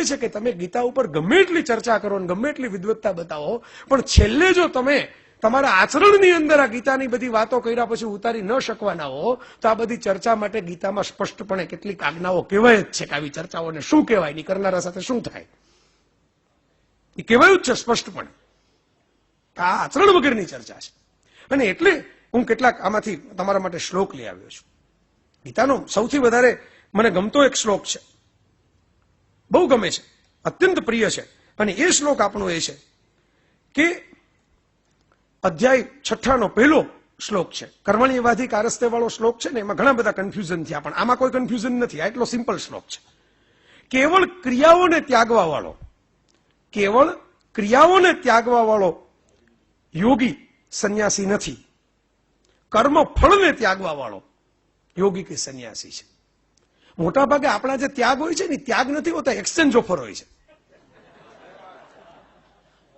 છે કે તમે ગીતા ઉપર ગમે એટલી ચર્ચા કરો અને ગમે એટલી વિદ્વત્તા બતાવો, પણ છેલ્લે જો તમે તમારા આચરણની અંદર આ ગીતાની બધી વાતો કર્યા પછી ઉતારી ન શકવાના હો, તો આ બધી ચર્ચા માટે ગીતામાં સ્પષ્ટપણે કેટલીક આજ્ઞાઓ કહેવાય જ છે કે આવી ચર્ચાઓને શું કહેવાય, ની કરનારા સાથે શું થાય એ કહેવાયું જ છે સ્પષ્ટપણે. આ આચરણ વગરની ચર્ચા છે. અને એટલે હું કેટલાક આમાંથી તમારા માટે શ્લોક લઈ આવ્યો છું. ગીતાનો સૌથી વધારે મને ગમતો એક શ્લોક છે, બહુ ગમે છે, અત્યંત પ્રિય છે. અને એ શ્લોક આપણો એ છે કે અધ્યાય 6 પહેલો શ્લોક છે, કર્મણ્યેવાધિ કારસ્તે વાળો શ્લોક છે ને. એમાં ઘણા બધા કન્ફ્યુઝન થયા, પણ આમાં કોઈ કન્ફ્યુઝન નથી. આ એટલો સિમ્પલ શ્લોક છે. કેવળ ક્રિયાઓને ત્યાગવા વાળો, કેવળ ક્રિયાઓને ત્યાગવા વાળો યોગી સંન્યાસી નથી, કર્મ ફળને ત્યાગવા વાળો યોગી કે સંન્યાસી છે. મોટા ભાગે આપણા જે ત્યાગ હોય છે ને, ત્યાગ નથી હોતા, એક્સચેન્જ ઓફર હોય છે.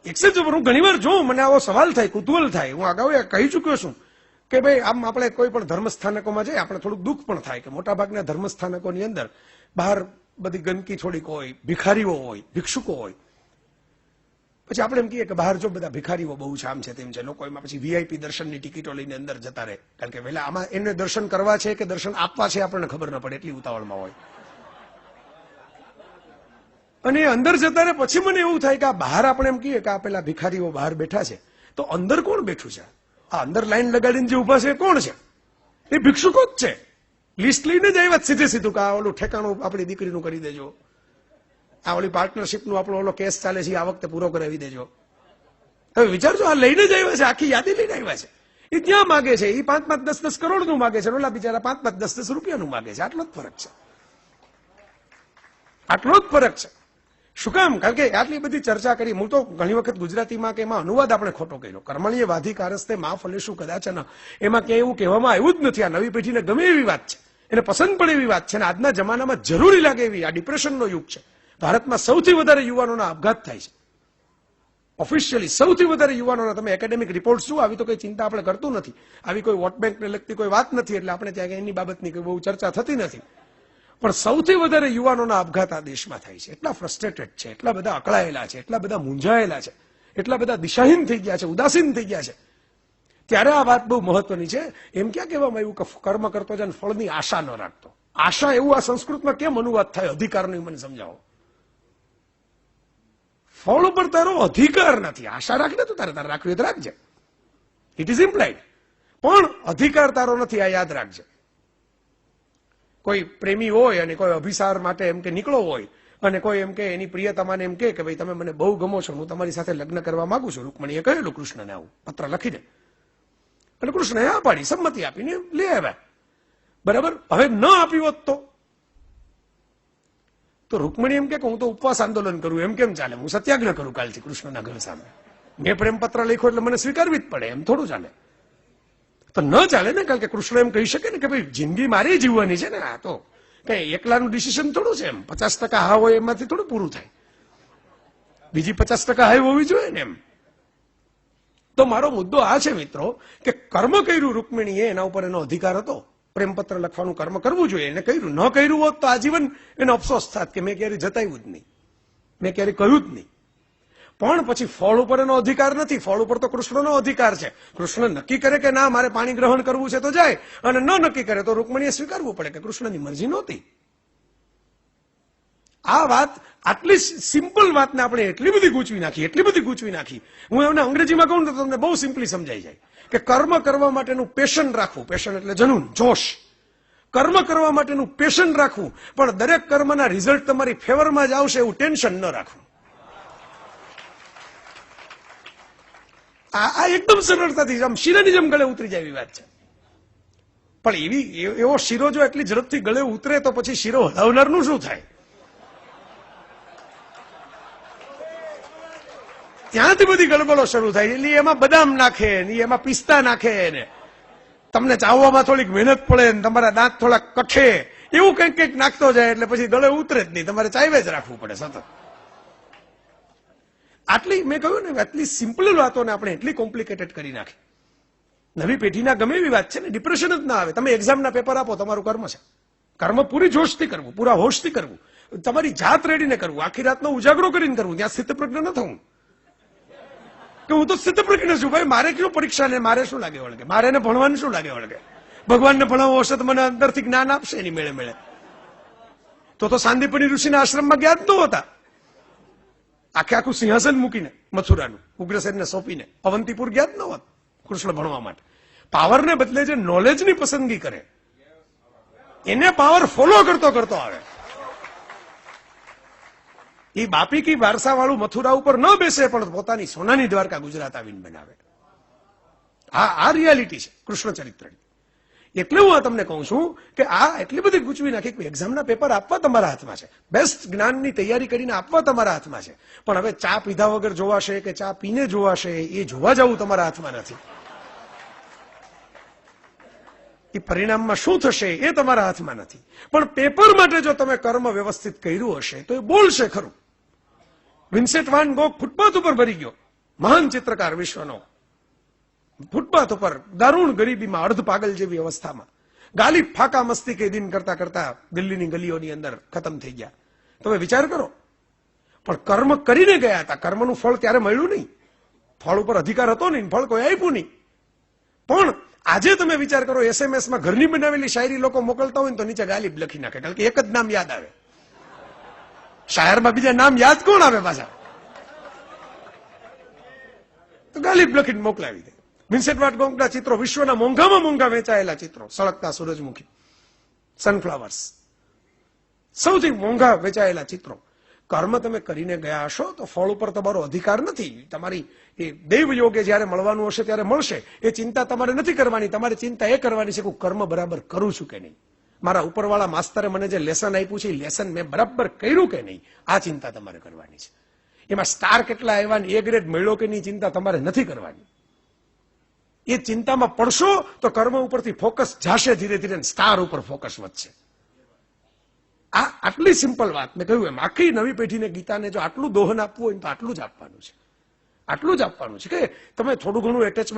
Exchange offer. હું ઘણી વાર જોઉં, મને આવો સવાલ થાય, કુતૂહલ થાય. હું અગાઉ કહી ચુક્યો છું કે ભાઈ આમ આપણે કોઈ પણ ધર્મસ્થાનકોમાં જઈએ, આપણે થોડુંક દુઃખ પણ થાય કે મોટા ભાગના ધર્મસ્થાનકોની અંદર બહાર બધી ગંદકી થોડીક હોય, ભિખારીઓ હોય, ભિક્ષુકો હોય. પછી આપણે એમ કહીએ કે બહાર જો બધા ભિખારીઓ બહુ છે, આમ છે તેમ છે, લોકો એમાં પછી વીઆઈપી દર્શનની ટિકિટો લઈને અંદર જતા રહે. કારણ કે વહેલા આમાં એને દર્શન કરવા છે કે દર્શન આપવા છે આપણને ખબર ન પડે, એટલી ઉતાવળમાં હોય. અને અંદર જતા રહે. પછી મને એવું થાય કે આ બહાર આપણે એમ કહીએ કે આ પેલા ભિખારીઓ બહાર બેઠા છે, તો અંદર કોણ બેઠું છે? આ અંદર લાઈન લગાડીને જે ઉભા છે એ કોણ છે? એ ભિક્ષુકો જ છે. લિસ્ટ લઈને જ આવ્યા સીધે સીધું કે આ ઓલું ઠેકાણું આપણી દીકરીનું કરી દેજો, આ ઓલી પાર્ટનરશિપનું આપણો ઓલો કેસ ચાલે છે આ વખતે પૂરો કરાવી દેજો. હવે વિચારજો, આ લઈને જ આવ્યા છે, આખી યાદી લઈને આવ્યા છે. એ ત્યાં માગે છે, એ 5-5, 10-10 કરોડનું માગે છે, ઓલા બિચારા 5-5, 10-10 રૂપિયાનું માગે છે. આટલો જ ફરક છે, આટલો જ ફરક છે. શું કામ? કારણ કે આટલી બધી ચર્ચા કરી. હું તો ઘણી વખત ગુજરાતીમાં કે એમાં અનુવાદ આપણે ખોટો કર્યો. કર્મણ્યેવાધિ કારસ્તે મા ફલેષુ કદાચન, એમાં ક્યાંય એવું કહેવામાં આવ્યું જ નથી. આ નવી પેઢીને ગમે એવી વાત છે, એને પસંદ પડે એવી વાત છે, અને આજના જમાનામાં જરૂરી લાગે એવી. આ ડિપ્રેશનનો યુગ છે. ભારતમાં સૌથી વધારે યુવાનોના આપઘાત થાય છે. ઓફિશિયલી સૌથી વધારે યુવાનોના. તમે એકેડેમિક રિપોર્ટ શું, આવી તો કઈ ચિંતા આપણે કરતું નથી, આવી કોઈ વોટ બેંકને લગતી કોઈ વાત નથી, એટલે આપણે ત્યાં એની બાબતની કોઈ બહુ ચર્ચા થતી નથી. પણ સૌથી વધારે યુવાનોના આપઘાત આ દેશમાં થાય છે. એટલા ફ્રસ્ટ્રેટેડ છે, એટલા બધા અકળાયેલા છે, એટલા બધા મૂંઝાયેલા છે, એટલા બધા દિશાહીન થઈ ગયા છે, ઉદાસીન થઈ ગયા છે. ત્યારે આ વાત બહુ મહત્વની છે. એમ ક્યાં કહેવામાં આવ્યું કે કર્મ કરતો જાય ફળની આશા ન રાખતો? આશા એવું આ સંસ્કૃતમાં કેમ અનુવાદ થાય? અધિકારનો મને સમજાવો. ફળ ઉપર તારો અધિકાર નથી. આશા રાખને તો તારે રાખવી તો રાખજે, ઇટ ઇઝ ઇમ્પ્લાઇડ, પણ અધિકાર તારો નથી, આ યાદ રાખજે. કોઈ પ્રેમી હોય અને કોઈ અભિસાર માટે એમ કે નીકળો હોય, અને કોઈ એમ કે એની પ્રિયતમાને એમ કે ભાઈ તમે મને બહુ ગમો છો, હું તમારી સાથે લગ્ન કરવા માંગુ છું. રૂકમણીએ કહેલું કૃષ્ણને આવું પત્ર લખીને, એટલે કૃષ્ણએ આ પાડી, સંમતિ આપીને લઈ આવ્યા. બરાબર. હવે ન આપ્યું હોત તો રૂકમણી એમ કે હું તો ઉપવાસ આંદોલન કરું, એમ કેમ ચાલે? હું સત્યાગ્રહ કરું કાલથી કૃષ્ણના ઘર સામે. મેં પ્રેમપત્ર લખ્યો એટલે મને સ્વીકારવી જ પડે, એમ થોડું ચાલે. તો ન ચાલે ને. કારણ કે કૃષ્ણ એમ કહી શકે ને કે ભાઈ જિંદગી મારી જીવવાની છે ને, આ તો કઈ એકલાનું ડિસિઝન થોડું છે. એમ 50% હા હોય એમાંથી થોડું પૂરું થાય, બીજી 50% હાઈ હોવી જોઈએ ને. એમ તો મારો મુદ્દો આ છે મિત્રો, કે કર્મ કર્યું રૂકમિણીએ, એના ઉપર એનો અધિકાર હતો. પ્રેમપત્ર લખવાનું કર્મ કરવું જોઈએ, એને કર્યું. ન કર્યું હોત તો આજીવન એનો અફસોસ થાત કે મેં ક્યારે જતાવ્યું જ નહીં, મેં ક્યારે કહ્યું જ નહીં. પણ પછી ફળ ઉપર એનો અધિકાર નથી. ફળ ઉપર તો કૃષ્ણનો અધિકાર છે. કૃષ્ણ નક્કી કરે કે ના મારે પાણી ગ્રહણ કરવું છે તો જાય, અને ન નક્કી કરે તો રૂકમણીએ સ્વીકારવું પડે કે કૃષ્ણની મરજી નહોતી. આ વાત, આટલી સિમ્પલ વાતને આપણે એટલી બધી ગૂંચવી નાખી. હું એમને અંગ્રેજીમાં કહું તો તમને બહુ સિમ્પલી સમજાઈ જાય કે કર્મ કરવા માટેનું પેશન રાખવું. પેશન એટલે જનૂન, જોશ. કર્મ કરવા માટેનું પેશન રાખવું, પણ દરેક કર્મના રિઝલ્ટ તમારી ફેવરમાં જ આવશે એવું ટેન્શન ન રાખવું. આ એકદમ સરળતાથી આમ શીરાની જેમ ગળે ઉતરી જાય એવી વાત છે. પણ એવો શીરો જો એટલી ઝડપથી ગળે ઉતરે તો પછી શીરો હલાવનારનું શું થાય? ત્યાંથી બધી ગલગલો શરૂ થાય. એટલે એમાં બદામ નાખે ને, એમાં પિસ્તા નાખે ને, તમને ચાવવામાં થોડીક મહેનત પડે ને, તમારા દાંત થોડા કઠે, એવું કંઈક નાખતો જાય એટલે પછી ગળે ઉતરે જ નહીં. તમારે ચાવે જ રાખવું પડે સતત. આટલી મેં કહ્યું ને, આટલી સિમ્પલ વાતોને આપણે એટલી કોમ્પ્લિકેટેડ કરી નાખી. નવી પેઢીના ગમે એવી વાત છે ને, ડિપ્રેશન જ ના આવે. તમે એક્ઝામના પેપર આપો, તમારું કર્મ છે. કર્મ પૂરી જોશથી કરવું, પૂરા હોશથી કરવું. તમારી જાત રેડીને કરવું, આખી રાતનો ઉજાગરો કરીને કરવું, ત્યાં સ્થિતપ્રજ્ઞ ન થવું કે હું તો સ્થિતપ્રજ્ઞ છું ભાઈ, મારે કયું પરીક્ષા ને મારે શું લાગે વળગે, મારે એને ભણવાનું શું લાગે વળગે, ભગવાનને ભણાવવો હશે તો મને અંદરથી જ્ઞાન આપશે એની મેળે મેળે. તો સાંદીપની ઋષિના આશ્રમમાં ગયા જ નહોતા, આખે આખું સિંહાસન મૂકીને મથુરાનું ઉગ્રસેનને સોંપીને અવંતીપુર ગયા જ ન હોત કૃષ્ણ ભણવા માટે. પાવરને બદલે જે નોલેજની પસંદગી કરે એને પાવર ફોલો કરતો કરતો આવે. એ બાપી કી વારસા વાળું મથુરા ઉપર ન બેસે પણ પોતાની સોનાની દ્વારકા ગુજરાત આવીને બનાવે. આ રિયાલિટી છે કૃષ્ણ ચરિત્રની. એટલે હું આ તમને કહું છું કે આ એટલી બધી ગૂંચવી નાખી કે એક્ઝામના પેપર આપવા તમારા હાથમાં છે, બેસ્ટ જ્ઞાનની તૈયારી કરીને આપવા તમારા હાથમાં છે, પણ હવે ચા પીધા વગર જોવાશે કે ચા પીને જોવાશે એ જોવા જવું તમારા હાથમાં નથી. એ પરિણામમાં શું થશે એ તમારા હાથમાં નથી. પણ પેપર માટે જો તમે કર્મ વ્યવસ્થિત કર્યું હશે તો એ બોલશે ખરું. વિન્સેન્ટ વાન ગોગ ફૂટપાથ ઉપર ભરી ગયો, મહાન ચિત્રકાર વિશ્વનો, ફૂટપાથ ઉપર દારૂણ ગરીબીમાં, અર્ધ પાગલ જેવી અવસ્થામાં, ગાલી ફાકા મસ્તી કે દિન કરતા કરતા દિલ્હીની ગલીઓની અંદર ખતમ થઈ ગયા. તમે વિચાર કરો, પણ કર્મ કરીને ગયા હતા, કર્મનું ફળ ત્યારે મળ્યું નહીં, ફળ ઉપર અધિકાર હતો નહીં, ફળ કોઈ આપ્યું નહીં. પણ આજે તમે વિચાર કરો, એસએમએસમાં ઘરની બનાવેલી શાયરી લોકો મોકલતા હોય ને તો નીચે ગાલિબ લખી નાખે, કારણ કે એક જ નામ યાદ આવે. શાયરમાં બીજા નામ યાદ કોણ આવે પાછા? તો ગાલિબ લખીને મોકલાવી દે. વિન્સેન્ટ વાન ગોગના ચિત્રો વિશ્વના મોંઘામાં મોંઘા વેચાયેલા ચિત્રો, સળગતા સૂરજમુખી, સનફ્લાવર્સ, સૌથી મોંઘા વેચાયેલા ચિત્રો. કર્મ તમે કરીને ગયા હશો તો ફળ ઉપર તમારો અધિકાર નથી. તમારી એ દૈવ યોગે જયારે મળવાનું હશે ત્યારે મળશે, એ ચિંતા તમારે નથી કરવાની. તમારે ચિંતા એ કરવાની છે કે હું કર્મ બરાબર કરું છું કે નહીં, મારા ઉપરવાળા માસ્તરે મને જે લેસન આપ્યું છે એ લેસન મેં બરાબર કર્યું કે નહીં, આ ચિંતા તમારે કરવાની છે. એમાં સ્ટાર કેટલા આવ્યા ને એ ગ્રેડ મળ્યો કે નહીં ચિંતા તમારે નથી કરવાની. એ ચિંતામાં પડશો તો કર્મ ઉપરથી ફોકસ જાશે ધીરે ધીરે, સ્ટાર ઉપર ફોકસ વધશે. આ આટલી સિમ્પલ વાત મેં કહ્યું એમ, આખી નવી પેઢીને ગીતાને જો આટલું દોહન આપવું હોય તો આટલું જ આપવાનું છે, આટલું જ આપવાનું છે કે તમે થોડું ઘણું એટેચમેન્ટ